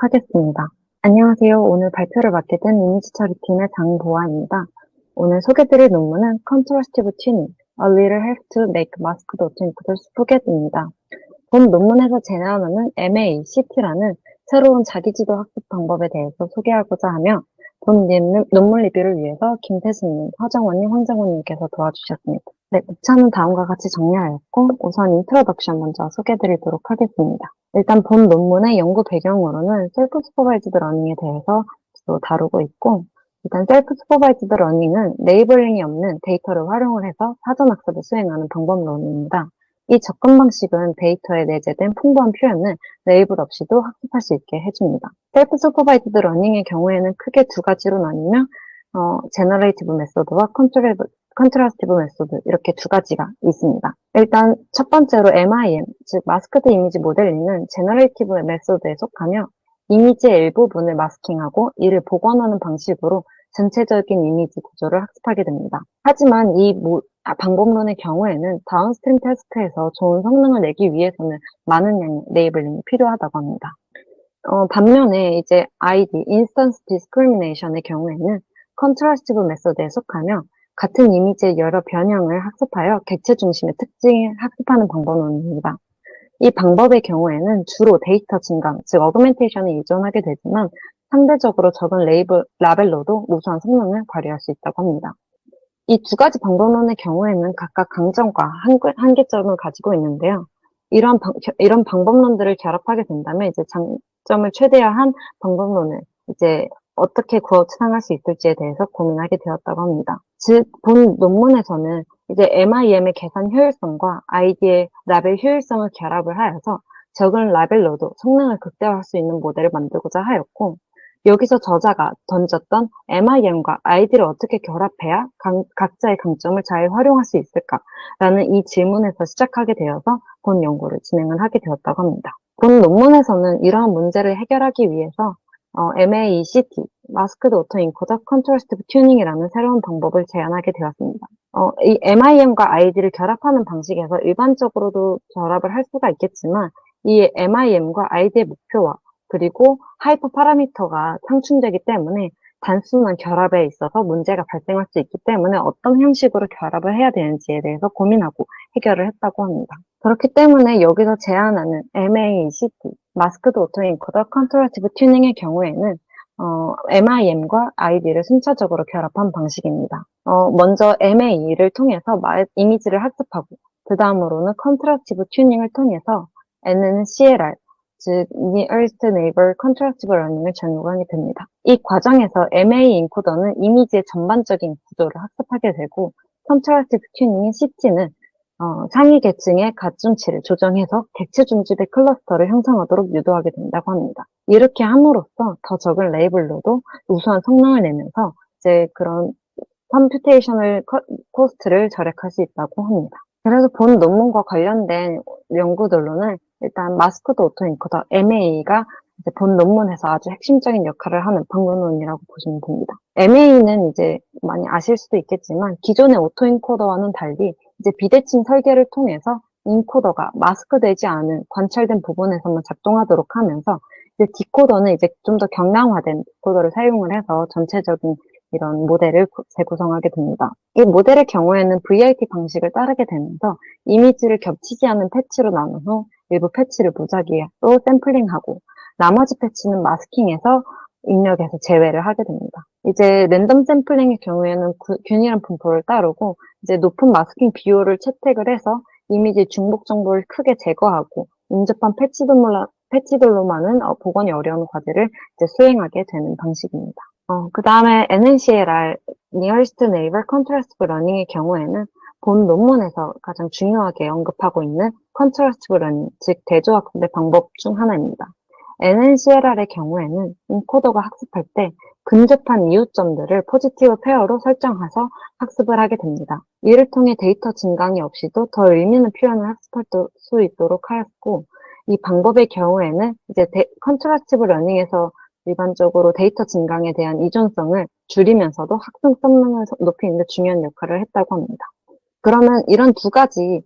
하겠습니다. 안녕하세요. 오늘 발표를 맡게 된 이미지 처리팀의 장보아입니다. 오늘 소개드릴 논문은 Contrastive Tuning, A Little Help to Make Masked Autoencoder Forget입니다. 본 논문에서 제안하는 MACT라는 새로운 자기지도 학습 방법에 대해서 소개하고자 하며 본 논문 리뷰를 위해서 김태수님, 허정원님, 황정원님께서 도와주셨습니다. 네, 목차는 다음과 같이 정리하였고 우선 인트로덕션 먼저 소개해드리도록 하겠습니다. 일단 본 논문의 연구 배경으로는 셀프 슈퍼바이즈드 러닝에 대해서 주로 다루고 있고 일단 셀프 슈퍼바이즈드 러닝은 레이블링이 없는 데이터를 활용을 해서 사전 학습을 수행하는 방법론입니다. 이 접근 방식은 데이터에 내재된 풍부한 표현을 레이블 없이도 학습할 수 있게 해줍니다. 셀프 슈퍼바이즈드 러닝의 경우에는 크게 두 가지로 나뉘며 제너레이티브 메소드와 컨트라스티브 메소드 이렇게 두 가지가 있습니다. 일단 첫 번째로 MIM, 즉 마스크드 이미지 모델링은 제너레이티브 메소드에 속하며 이미지의 일부분을 마스킹하고 이를 복원하는 방식으로 전체적인 이미지 구조를 학습하게 됩니다. 하지만 이 방법론의 경우에는 다운스트림 테스트에서 좋은 성능을 내기 위해서는 많은 양의 레이블링이 필요하다고 합니다. 반면에 이제 ID, Instance Discrimination의 경우에는 컨트라스티브 메소드에 속하며 같은 이미지의 여러 변형을 학습하여 객체 중심의 특징을 학습하는 방법론입니다. 이 방법의 경우에는 주로 데이터 증강, 즉 어그멘테이션에 의존하게 되지만 상대적으로 적은 라벨로도 우수한 성능을 발휘할 수 있다고 합니다. 이 두 가지 방법론의 경우에는 각각 강점과 한계점을 가지고 있는데요. 이런 방법론들을 결합하게 된다면 이제 장점을 최대화한 방법론을 이제 어떻게 구상할 수 있을지에 대해서 고민하게 되었다고 합니다. 즉, 본 논문에서는 이제 MIM의 계산 효율성과 ID의 라벨 효율성을 결합을 하여서 적은 라벨로도 성능을 극대화할 수 있는 모델을 만들고자 하였고, 여기서 저자가 던졌던 MIM과 ID를 어떻게 결합해야 각자의 강점을 잘 활용할 수 있을까라는 이 질문에서 시작하게 되어서 본 연구를 진행을 하게 되었다고 합니다. 본 논문에서는 이러한 문제를 해결하기 위해서 MACT, 마스크드 오토인코더 컨트라스티브 튜닝이라는 새로운 방법을 제안하게 되었습니다. 이 MIM과 ID를 결합하는 방식에서 일반적으로도 결합을 할 수가 있겠지만 이 MIM과 ID의 목표와 그리고 하이퍼 파라미터가 상충되기 때문에 단순한 결합에 있어서 문제가 발생할 수 있기 때문에 어떤 형식으로 결합을 해야 되는지에 대해서 고민하고 해결을 했다고 합니다. 그렇기 때문에 여기서 제안하는 MACT, 마스크드 오토인코더 컨트라스티브 튜닝의 경우에는 MIM과 ID를 순차적으로 결합한 방식입니다. 먼저 MA를 통해서 이미지를 학습하고 그 다음으로는 컨트라스티브 튜닝을 통해서 N는 CLR, 즉 Nearest Neighbor Contrastive Learning을 적용하게 됩니다. 이 과정에서 MA 인코더는 이미지의 전반적인 구조를 학습하게 되고 Contrastive Tuning인 CT는 상위 계층의 가중치를 조정해서 객체 중집의 클러스터를 형성하도록 유도하게 된다고 합니다. 이렇게 함으로써 더 적은 레이블로도 우수한 성능을 내면서 이제 그런 컴퓨테이셔널 코스트를 절약할 수 있다고 합니다. 그래서 본 논문과 관련된 연구들로는 일단 마스크드 오토인코더 MA가 이제 본 논문에서 아주 핵심적인 역할을 하는 방법론이라고 보시면 됩니다. MA는 이제 많이 아실 수도 있겠지만 기존의 오토인코더와는 달리 이제 비대칭 설계를 통해서 인코더가 마스크되지 않은 관찰된 부분에서만 작동하도록 하면서 이제 디코더는 이제 좀 더 경량화된 디코더를 사용을 해서 전체적인 이런 모델을 재구성하게 됩니다. 이 모델의 경우에는 VIT 방식을 따르게 되면서 이미지를 겹치지 않은 패치로 나눈 후 일부 패치를 무작위로 샘플링하고 나머지 패치는 마스킹해서 입력해서 제외를 하게 됩니다. 이제 랜덤 샘플링의 경우에는 균일한 분포를 따르고 이제 높은 마스킹 비율을 채택을 해서 이미지 중복 정보를 크게 제거하고 인접한 패치들로만은 복원이 어려운 과제를 이제 수행하게 되는 방식입니다. 그 다음에 NNCLR, Nearest Neighbor Contrastive Learning의 경우에는 본 논문에서 가장 중요하게 언급하고 있는 Contrastive Learning, 즉 대조학습의 방법 중 하나입니다. NNCLR의 경우에는 인코더가 학습할 때 근접한 이웃점들을 포지티브 페어로 설정해서 학습을 하게 됩니다. 이를 통해 데이터 증강이 없이도 더 의미 있는 표현을 학습할 수 있도록 하였고, 이 방법의 경우에는 이제 컨트라스티브 러닝에서 일반적으로 데이터 증강에 대한 이존성을 줄이면서도 학습 성능을 높이는 데 중요한 역할을 했다고 합니다. 그러면 이런 두 가지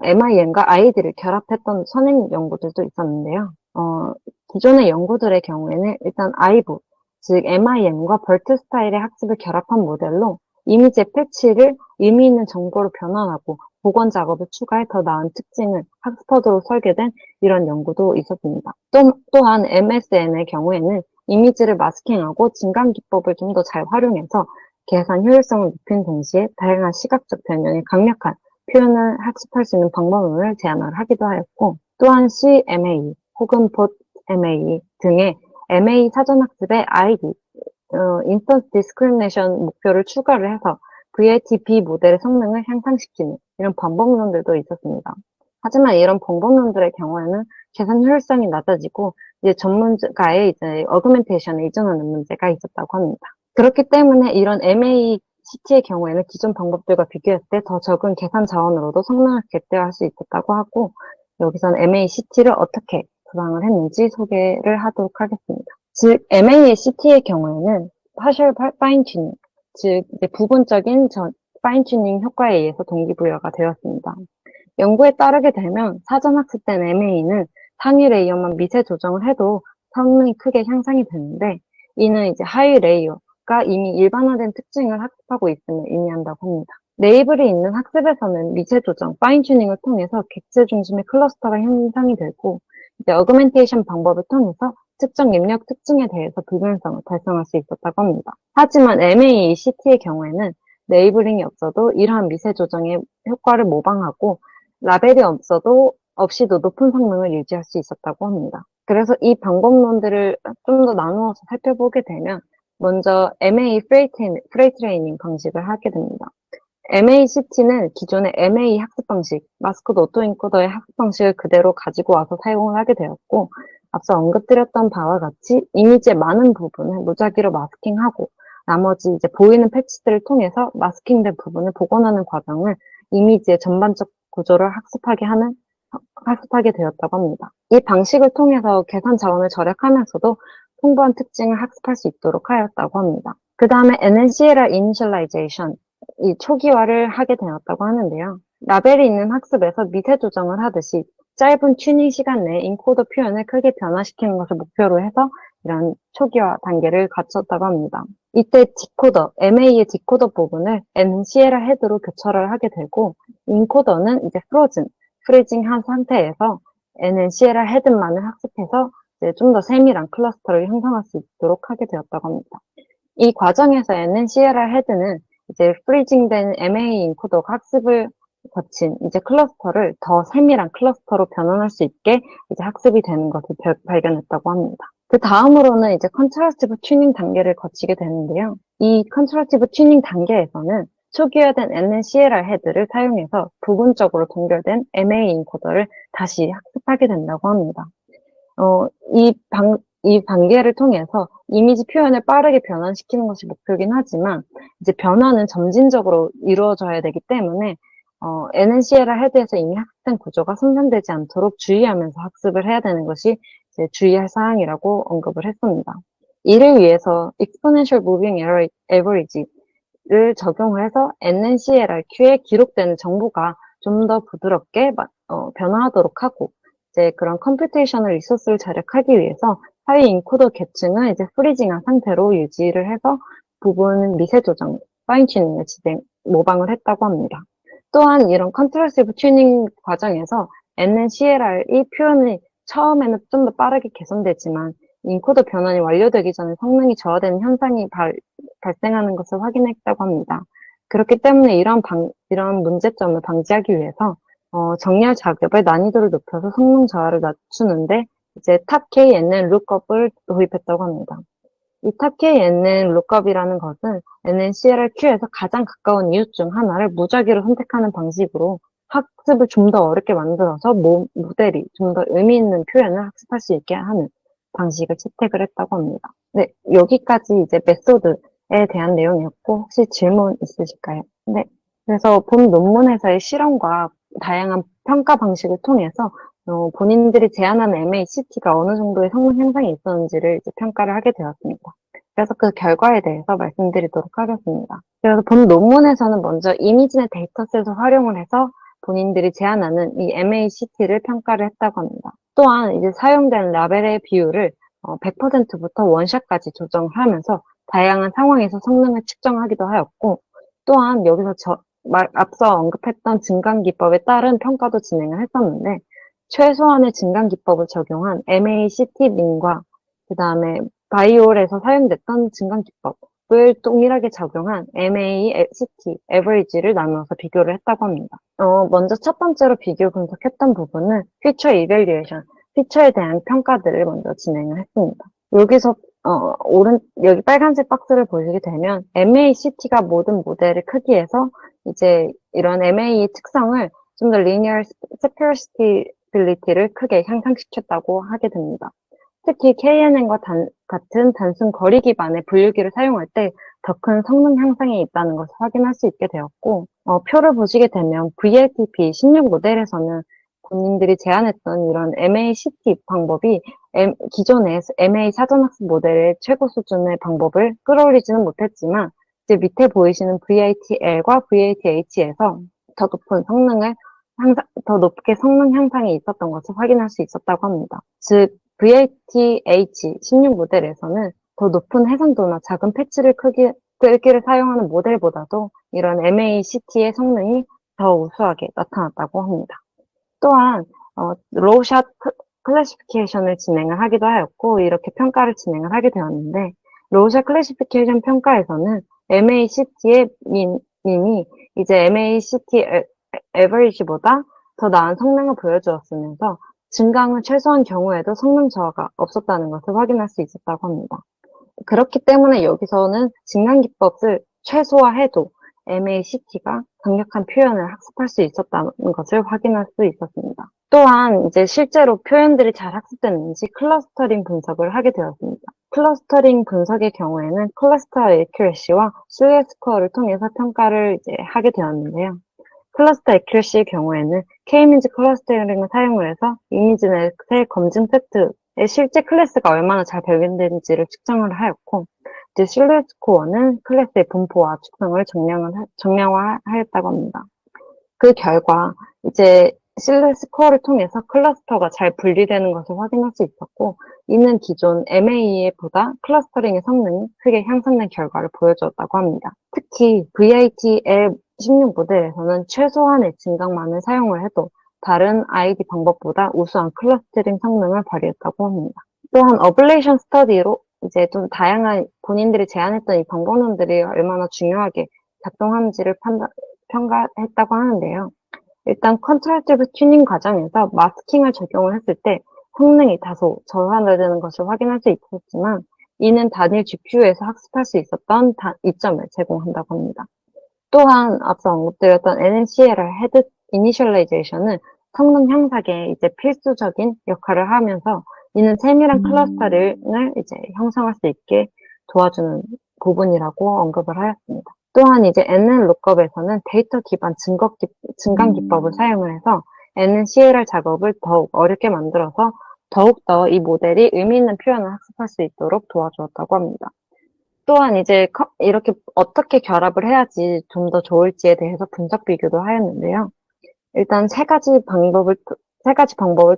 MIM과 ID를 결합했던 선행 연구들도 있었는데요. 어, 기존의 연구들의 경우에는 일단 아이브, 즉 MIM과 벌트 스타일의 학습을 결합한 모델로 이미지의 패치를 의미 있는 정보로 변환하고 복원 작업을 추가해 더 나은 특징을 학습하도록 설계된 이런 연구도 있었습니다. 또한 MSN의 경우에는 이미지를 마스킹하고 진강 기법을 좀 더 잘 활용해서 계산 효율성을 높인 동시에 다양한 시각적 변형의 강력한 표현을 학습할 수 있는 방법론을 제안을 하기도 하였고, 또한 CMA 혹은 BOT-MA 등의 MA 사전학습의 ID, Instance Discrimination 목표를 추가를 해서 VATP 모델의 성능을 향상시키는 이런 방법론들도 있었습니다. 하지만 이런 방법론들의 경우에는 계산 효율성이 낮아지고 이제 전문가의 이제 어그멘테이션에 의존하는 문제가 있었다고 합니다. 그렇기 때문에 이런 MACT의 경우에는 기존 방법들과 비교했을 때 더 적은 계산 자원으로도 성능을 극대화할 수 있었다고 하고, 여기서는 MACT를 어떻게 구상을 했는지 소개를 하도록 하겠습니다. 즉, MACT의 경우에는 partial fine tuning, 즉 이제 부분적인 파인 튜닝 효과에 의해서 동기부여가 되었습니다. 연구에 따르게 되면 사전 학습된 MA는 상위 레이어만 미세 조정을 해도 성능이 크게 향상이 되는데, 이는 이제 하위 레이어가 이미 일반화된 특징을 학습하고 있음을 의미한다고 합니다. 레이블이 있는 학습에서는 미세 조정, 파인 튜닝을 통해서 객체 중심의 클러스터가 형성이 되고, 이제 어그멘테이션 방법을 통해서 특정 입력 특징에 대해서 불균형성을 달성할 수 있었다고 합니다. 하지만 MACT의 경우에는 레이블링이 없어도 이러한 미세 조정의 효과를 모방하고 라벨이 없이도 높은 성능을 유지할 수 있었다고 합니다. 그래서 이 방법론들을 좀 더 나누어서 살펴보게 되면 먼저 MA 프레이트레이닝 방식을 하게 됩니다. MACT는 기존의 MA 학습 방식, 마스크드 오토엔코더의 학습 방식을 그대로 가지고 와서 사용을 하게 되었고, 앞서 언급드렸던 바와 같이 이미지의 많은 부분을 무작위로 마스킹하고 나머지 이제 보이는 패치들을 통해서 마스킹된 부분을 복원하는 과정을 이미지의 전반적 구조를 학습하게 되었다고 합니다. 이 방식을 통해서 계산 자원을 절약하면서도 풍부한 특징을 학습할 수 있도록 하였다고 합니다. 그 다음에 NNCLR Initialization, 이 초기화를 하게 되었다고 하는데요. 라벨이 있는 학습에서 미세 조정을 하듯이 짧은 튜닝 시간 내에 인코더 표현을 크게 변화시키는 것을 목표로 해서 이런 초기화 단계를 갖췄다고 합니다. 이때 디코더, MA의 디코더 부분을 NCLR 헤드로 교차를 하게 되고, 인코더는 이제 프리징한 상태에서 NCLR 헤드만을 학습해서 좀 더 세밀한 클러스터를 형성할 수 있도록 하게 되었다고 합니다. 이 과정에서는 CLR 헤드는 이제 프리징된 MA 인코더 학습을 거친 이제 클러스터를 더 세밀한 클러스터로 변환할 수 있게 이제 학습이 되는 것을 발견했다고 합니다. 그 다음으로는 이제 컨트라스티브 튜닝 단계를 거치게 되는데요. 이 컨트라스티브 튜닝 단계에서는 초기화된 NCLR 헤드를 사용해서 부분적으로 동결된 MA 인코더를 다시 학습하게 된다고 합니다. 이 단계를 통해서 이미지 표현을 빠르게 변환시키는 것이 목표긴 하지만, 이제 변화는 점진적으로 이루어져야 되기 때문에, NNCLR 헤드에서 이미 학습된 구조가 손상되지 않도록 주의하면서 학습을 해야 되는 것이 이제 주의할 사항이라고 언급을 했습니다. 이를 위해서 Exponential Moving Average를 적용해서 NNCLRQ에 기록되는 정보가 좀 더 부드럽게 변화하도록 하고, 이제 그런 컴퓨테이셔널 리소스를 절약하기 위해서 하위 인코더 계층을 이제 프리징한 상태로 유지를 해서 부분 미세 조정, 파인 튜닝을 모방을 했다고 합니다. 또한 이런 컨트라스티브 튜닝 과정에서 NNCLR이 표현이 처음에는 좀 더 빠르게 개선되지만 인코더 변환이 완료되기 전에 성능이 저하되는 현상이 발생하는 것을 확인했다고 합니다. 그렇기 때문에 이런 문제점을 방지하기 위해서 정렬 작업의 난이도를 높여서 성능 저하를 낮추는데 이제 탑KNN 룩업을 도입했다고 합니다. 이 탑KNN 룩업이라는 것은 NNCLRQ에서 가장 가까운 이웃 중 하나를 무작위로 선택하는 방식으로 학습을 좀 더 어렵게 만들어서 모델이 좀 더 의미 있는 표현을 학습할 수 있게 하는 방식을 채택을 했다고 합니다. 네, 여기까지 이제 메소드에 대한 내용이었고, 혹시 질문 있으실까요? 네. 그래서 본 논문에서의 실험과 다양한 평가 방식을 통해서 본인들이 제안하는 MACT가 어느 정도의 성능 향상이 있었는지를 이제 평가를 하게 되었습니다. 그래서 그 결과에 대해서 말씀드리도록 하겠습니다. 그래서 본 논문에서는 먼저 이미지의 데이터셋을 활용을 해서 본인들이 제안하는 이 MACT를 평가를 했다고 합니다. 또한 이제 사용된 라벨의 비율을 100%부터 원샷까지 조정을 하면서 다양한 상황에서 성능을 측정하기도 하였고, 또한 여기서 앞서 언급했던 증강 기법에 따른 평가도 진행을 했었는데, 최소한의 증강 기법을 적용한 MACT-min과 그 다음에 바이올에서 사용됐던 증강 기법을 동일하게 적용한 MACT, average를 나누어서 비교를 했다고 합니다. 먼저 첫 번째로 비교 분석했던 부분은 피처 이밸류에이션, 피처에 대한 평가들을 먼저 진행을 했습니다. 여기서 여기 빨간색 박스를 보시게 되면 MACT가 모든 모델의 크기에서 이제 이런 MA의 특성을 좀 더 linear separability를 크게 향상시켰다고 하게 됩니다. 특히 KNN과 같은 단순 거리 기반의 분류기를 사용할 때 더 큰 성능 향상이 있다는 것을 확인할 수 있게 되었고, 표를 보시게 되면 VLTP 16 모델에서는 본인들이 제안했던 이런 MACT 방법이 기존의 MA 사전학습 모델의 최고 수준의 방법을 끌어올리지는 못했지만, 이제 밑에 보이시는 VATL과 VATH에서 더 높게 성능 향상이 있었던 것을 확인할 수 있었다고 합니다. 즉, VATH 16 모델에서는 더 높은 해상도나 작은 패치를 크기를 사용하는 모델보다도 이런 MACT의 성능이 더 우수하게 나타났다고 합니다. 또한 로우샷 클래시피케이션을 진행을 하기도 하였고, 이렇게 평가를 진행을 하게 되었는데, 로우샷 클래시피케이션 평가에서는 MACT의 민이 이제 MACT 에버리지보다 더 나은 성능을 보여주었으면서 증강을 최소한 경우에도 성능 저하가 없었다는 것을 확인할 수 있었다고 합니다. 그렇기 때문에 여기서는 증강 기법을 최소화해도 MACT가 강력한 표현을 학습할 수 있었다는 것을 확인할 수 있었습니다. 또한 이제 실제로 표현들이 잘 학습됐는지 클러스터링 분석을 하게 되었습니다. 클러스터링 분석의 경우에는 클러스터 애큐러시와 슬레 스코어를 통해서 평가를 이제 하게 되었는데요. 클러스터 애큐러시의 경우에는 K-민즈 클러스터링을 사용을 해서 이미지넷의 검증 세트의 실제 클래스가 얼마나 잘 발견되는지를 측정을 하였고, 이제 슬레 스코어는 클래스의 분포와 특성을 정량화하였다고 합니다. 그 결과 이제 슬레 스코어를 통해서 클러스터가 잘 분리되는 것을 확인할 수 있었고, 이는 기존 MAE보다 클러스터링의 성능이 크게 향상된 결과를 보여주었다고 합니다. 특히 VITL 16 모델에서는 최소한의 증강만을 사용을 해도 다른 ID 방법보다 우수한 클러스터링 성능을 발휘했다고 합니다. 또한 어블레이션 스터디로 이제 좀 다양한 본인들이 제안했던 이 방법론들이 얼마나 중요하게 작동하는지를 평가했다고 하는데요. 일단 컨트라스티브 튜닝 과정에서 마스킹을 적용을 했을 때 성능이 다소 저하되는 것을 확인할 수 있었지만, 이는 단일 GPU에서 학습할 수 있었던 이점을 제공한다고 합니다. 또한 앞서 언급드렸던 NNCLR 헤드 이니셜라이제이션은 성능 향상에 이제 필수적인 역할을 하면서 이는 세밀한 클러스터링을 이제 형성할 수 있게 도와주는 부분이라고 언급을 하였습니다. 또한 이제 NN 룩업에서는 데이터 기반 증강 기법을 사용을 해서 NNCLR 작업을 더욱 어렵게 만들어서 더욱더 이 모델이 의미 있는 표현을 학습할 수 있도록 도와주었다고 합니다. 또한 이제 이렇게 어떻게 결합을 해야지 좀 더 좋을지에 대해서 분석 비교도 하였는데요. 일단 세 가지 방법을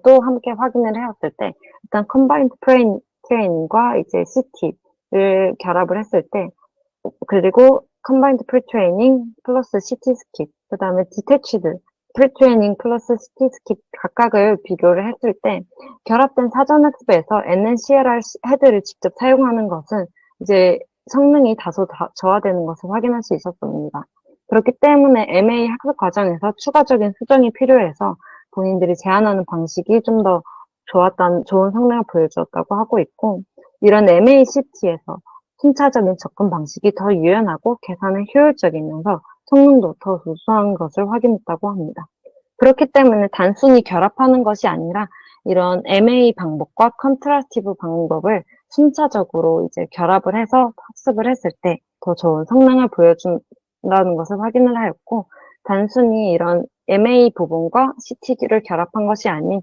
또 함께 확인을 해왔을 때, 일단 컴바인드 트레이닝과 이제 CT를 결합을 했을 때, 그리고 컴바인드 프리트레이닝 플러스 CT 스킵, 그 다음에 디태치드 프리트레이닝 플러스 CT 스킵 각각을 비교를 했을 때, 결합된 사전학습에서 NNCLR 헤드를 직접 사용하는 것은 이제 성능이 다소 저하되는 것을 확인할 수 있었습니다. 그렇기 때문에 MA 학습 과정에서 추가적인 수정이 필요해서 본인들이 제안하는 방식이 좀 더 좋은 성능을 보여주었다고 하고 있고, 이런 MACT에서 순차적인 접근 방식이 더 유연하고 계산에 효율적이면서 성능도 더 우수한 것을 확인했다고 합니다. 그렇기 때문에 단순히 결합하는 것이 아니라 이런 MA 방법과 컨트라스티브 방법을 순차적으로 이제 결합을 해서 학습을 했을 때 더 좋은 성능을 보여준다는 것을 확인을 하였고, 단순히 이런 MA 부분과 CT를 결합한 것이 아닌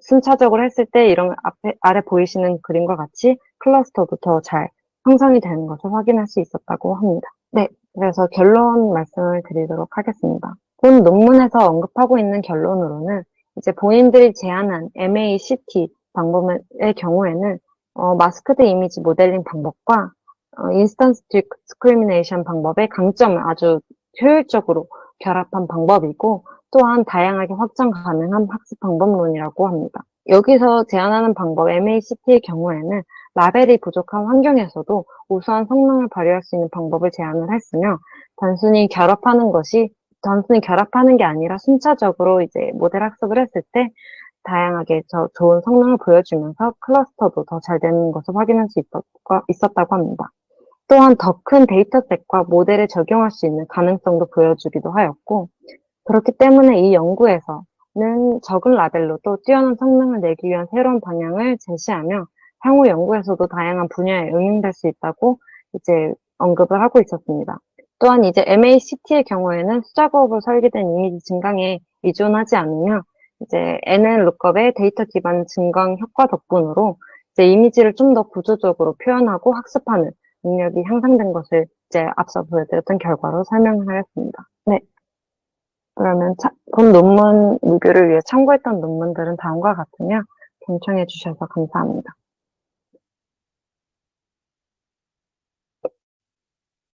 순차적으로 했을 때 이런 아래 보이시는 그림과 같이 클러스터도 더 잘 형성이 되는 것을 확인할 수 있었다고 합니다. 네, 그래서 결론 말씀을 드리도록 하겠습니다. 본 논문에서 언급하고 있는 결론으로는 이제 본인들이 제안한 MACT 방법의 경우에는 마스크드 이미지 모델링 방법과 인스턴스 디스크리미네이션 방법의 강점을 아주 효율적으로 결합한 방법이고 또한 다양하게 확장 가능한 학습 방법론이라고 합니다. 여기서 제안하는 방법 MACT의 경우에는 라벨이 부족한 환경에서도 우수한 성능을 발휘할 수 있는 방법을 제안을 했으며 단순히 결합하는 게 아니라 순차적으로 이제 모델 학습을 했을 때 다양하게 좋은 성능을 보여주면서 클러스터도 더 잘 되는 것을 확인할 수 있었다고 합니다. 또한 더 큰 데이터셋과 모델에 적용할 수 있는 가능성도 보여주기도 하였고, 그렇기 때문에 이 연구에서는 적은 라벨로도 뛰어난 성능을 내기 위한 새로운 방향을 제시하며 향후 연구에서도 다양한 분야에 응용될 수 있다고 이제 언급을 하고 있었습니다. 또한 이제 MACT의 경우에는 수작업으로 설계된 이미지 증강에 의존하지 않으며 이제 NL 룩업의 데이터 기반 증강 효과 덕분으로 이제 이미지를 좀 더 구조적으로 표현하고 학습하는 능력이 향상된 것을 이제 앞서 보여드렸던 결과로 설명하였습니다. 네. 그러면 본 논문 리뷰를 위해 참고했던 논문들은 다음과 같으며 경청해 주셔서 감사합니다.